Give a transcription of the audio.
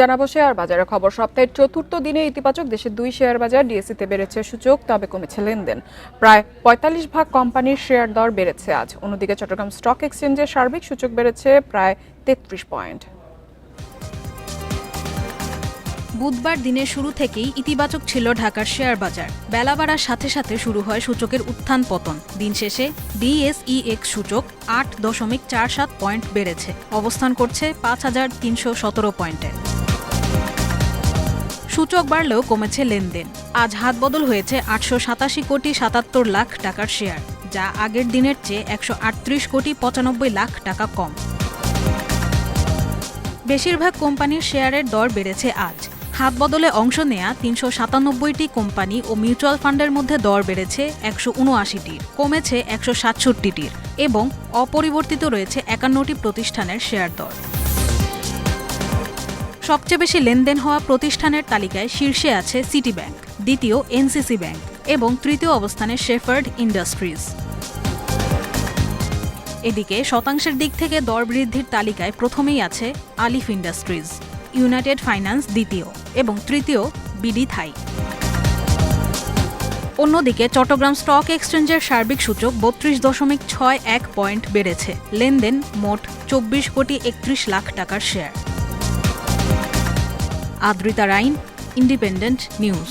জানাবো শেয়ার বাজারের খবর। সপ্তাহের চতুর্থ দিনে ইতিবাচক দেশের দুই শেয়ার বাজার। ডিএসইতে বেড়েছে সূচক, তবে কমেছে লেনদেন। প্রায় ৪৫ ভাগ কোম্পানির শেয়ার দর বেড়েছে আজ। অন্যদিকে চট্টগ্রাম স্টক এক্সচেঞ্জের সার্বিক সূচক বেড়েছে প্রায় ৩৩ পয়েন্ট। বুধবার দিনের শুরু থেকেই ইতিবাচক ছিল ঢাকার শেয়ার বাজার। বেলা বাড়ার সাথে সাথে শুরু হয় সূচকের উত্থান পতন। দিন শেষে ডিএসইএক্স সূচক ৮.৪৭ পয়েন্ট বেড়েছে, অবস্থান করছে ৫,৩১৭ পয়েন্টে। সূচক বাড়লেও কমেছে লেনদেন। আজ হাতবদল হয়েছে ৮৮৭,৭৭,০০,০০০ টাকার শেয়ার, যা আগের দিনের চেয়ে ১৩৮,৯৫,০০,০০০ টাকা কম। বেশিরভাগ কোম্পানির শেয়ারের দর বেড়েছে আজ। হাতবদলে অংশ নেয়া ৩৯৭টি কোম্পানি ও মিউচুয়াল ফান্ডের মধ্যে দর বেড়েছে ১৭৯টির, কমেছে ১৬৭টির এবং অপরিবর্তিত রয়েছে ৫১টি প্রতিষ্ঠানের শেয়ার দর। সবচেয়ে বেশি লেনদেন হওয়া প্রতিষ্ঠানের তালিকায় শীর্ষে আছে সিটি ব্যাংক, দ্বিতীয় এনসিসি ব্যাংক এবং তৃতীয় অবস্থানে শেফার্ড ইন্ডাস্ট্রিজ। এদিকে শতাংশের দিক থেকে দর বৃদ্ধির তালিকায় প্রথমেই আছে আলিফ ইন্ডাস্ট্রিজ, ইউনাইটেড ফাইন্যান্স দ্বিতীয় এবং তৃতীয় বিডি থাই। অন্যদিকে চট্টগ্রাম স্টক এক্সচেঞ্জের সার্বিক সূচক ৩২.৬১ পয়েন্ট বেড়েছে। লেনদেন মোট ২৪,৩১,০০,০০০ টাকার শেয়ার। আদ্রিতা রাইন, ইন্ডিপেন্ডেন্ট নিউজ।